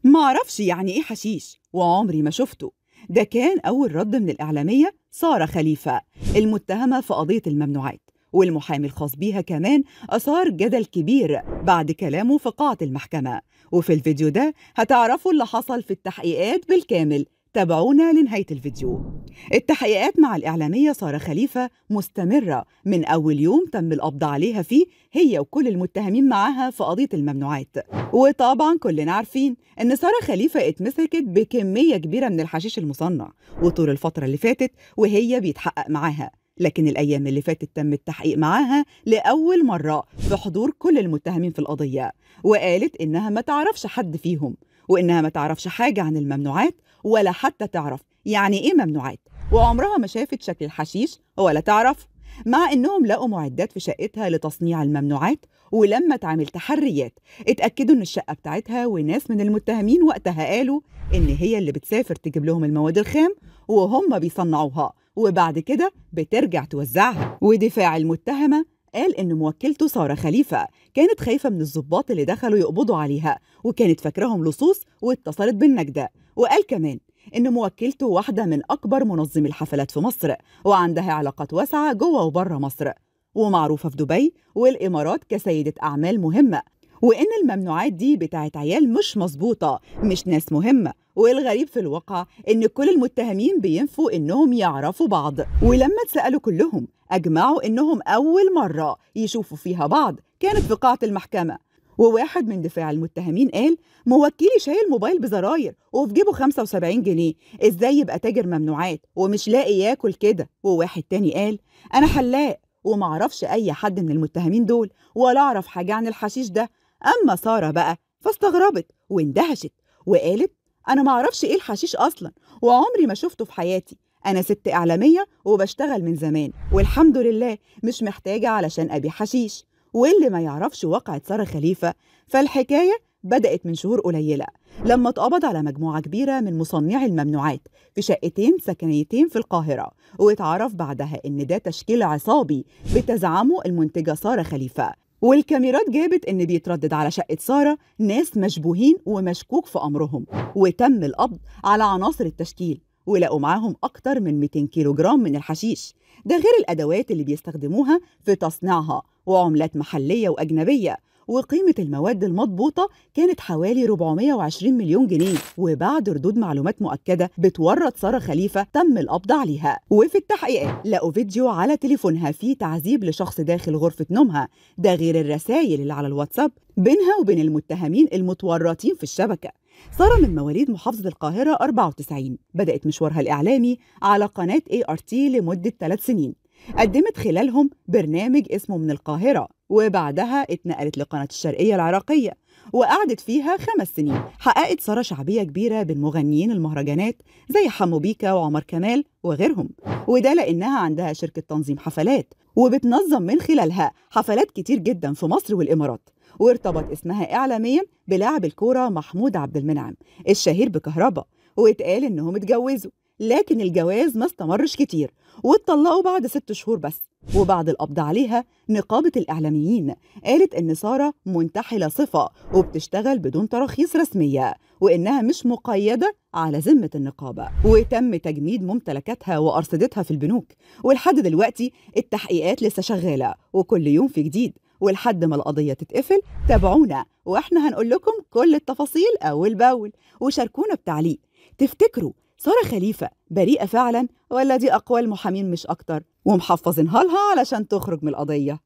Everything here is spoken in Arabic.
معرفش يعني إيه حشيش وعمري ما شفته. ده كان أول رد من الإعلامية سارة خليفة المتهمة في قضية الممنوعات، والمحامي الخاص بيها كمان أثار جدل كبير بعد كلامه في قاعة المحكمة. وفي الفيديو ده هتعرفوا اللي حصل في التحقيقات بالكامل، تابعونا لنهاية الفيديو. التحقيقات مع الإعلامية سارة خليفة مستمرة من أول يوم تم القبض عليها فيه، هي وكل المتهمين معاها في قضية الممنوعات. وطبعا كلنا عارفين إن سارة خليفة اتمسكت بكمية كبيرة من الحشيش المصنع، وطول الفترة اللي فاتت وهي بيتحقق معاها. لكن الأيام اللي فاتت تم التحقيق معاها لأول مرة في حضور كل المتهمين في القضية، وقالت إنها ما تعرفش حد فيهم، وإنها ما تعرفش حاجة عن الممنوعات ولا حتى تعرف يعني إيه ممنوعات، وعمرها ما شافت شكل الحشيش ولا تعرف. مع إنهم لقوا معدات في شقتها لتصنيع الممنوعات، ولما اتعمل تحريات اتأكدوا إن الشقة بتاعتها، وناس من المتهمين وقتها قالوا إن هي اللي بتسافر تجيب لهم المواد الخام وهم بيصنعوها وبعد كده بترجع توزعها. ودفاع المتهمة قال إن موكلته سارة خليفة كانت خايفة من الضباط اللي دخلوا يقبضوا عليها، وكانت فاكراهم لصوص واتصلت بالنجدة. وقال كمان إن موكلته واحدة من أكبر منظمي الحفلات في مصر، وعندها علاقات واسعة جوه وبره مصر، ومعروفة في دبي والإمارات كسيدة أعمال مهمة، وإن الممنوعات دي بتاعت عيال مش مظبوطة، مش ناس مهمة. والغريب في الواقع إن كل المتهمين بينفوا إنهم يعرفوا بعض، ولما اتسألوا كلهم أجمعوا إنهم أول مرة يشوفوا فيها بعض كانت في قاعة المحكمة. وواحد من دفاع المتهمين قال موكلي شايل موبايل بزراير وفي جيبه 75 جنيه، ازاي يبقى تاجر ممنوعات ومش لاقي ياكل كده؟ وواحد تاني قال انا حلاق ومعرفش اي حد من المتهمين دول ولا اعرف حاجة عن الحشيش ده. اما سارة بقى فاستغربت واندهشت وقالت انا معرفش ايه الحشيش اصلا، وعمري ما شفته في حياتي. انا ست اعلامية وبشتغل من زمان والحمد لله، مش محتاجة علشان ابيع حشيش. واللي ما يعرفش واقعة سارة خليفة، فالحكاية بدأت من شهور قليلة لما اتقبض على مجموعة كبيرة من مصنعي الممنوعات في شقتين سكنيتين في القاهرة، واتعرف بعدها إن ده تشكيل عصابي بتزعمه المنتجة سارة خليفة. والكاميرات جابت إن بيتردد على شقة سارة ناس مشبوهين ومشكوك في أمرهم، وتم القبض على عناصر التشكيل، ولقوا معاهم أكتر من 200 كيلو جرام من الحشيش، ده غير الأدوات اللي بيستخدموها في تصنيعها وعملات محلية وأجنبية. وقيمة المواد المضبوطة كانت حوالي 420 مليون جنيه. وبعد ردود معلومات مؤكدة بتورط سارة خليفة تم القبض عليها. وفي التحقيقات لقوا فيديو على تليفونها فيه تعذيب لشخص داخل غرفة نومها، ده غير الرسائل اللي على الواتساب بينها وبين المتهمين المتورطين في الشبكة. سارة من مواليد محافظة القاهرة 94، بدأت مشوارها الإعلامي على قناة ART لمدة 3 سنين، قدمت خلالهم برنامج اسمه من القاهرة، وبعدها اتنقلت لقناة الشرقية العراقية وقعدت فيها 5 سنين. حققت سارة شعبية كبيرة بين مغنيين المهرجانات زي حمو بيكا وعمر كمال وغيرهم، وده لأنها عندها شركة تنظيم حفلات وبتنظم من خلالها حفلات كتير جدا في مصر والإمارات. وارتبط اسمها إعلاميا بلاعب الكورة محمود عبد المنعم الشهير بكهربا، واتقال إنهم اتجوزوا، لكن الجواز ما استمرش كتير واتطلقوا بعد 6 شهور بس. وبعد القبض عليها نقابة الإعلاميين قالت إن سارة منتحلة صفة وبتشتغل بدون تراخيص رسمية، وإنها مش مقيدة على ذمة النقابة، وتم تجميد ممتلكاتها وأرصدتها في البنوك. ولحد دلوقتي التحقيقات لسه شغالة وكل يوم في جديد، ولحد ما القضية تتقفل تابعونا واحنا هنقول لكم كل التفاصيل أول بأول. وشاركونا بتعليق، تفتكروا سارة خليفة بريئة فعلا ولا دي أقوال محامين مش أكتر ومحفظينها لها علشان تخرج من القضية؟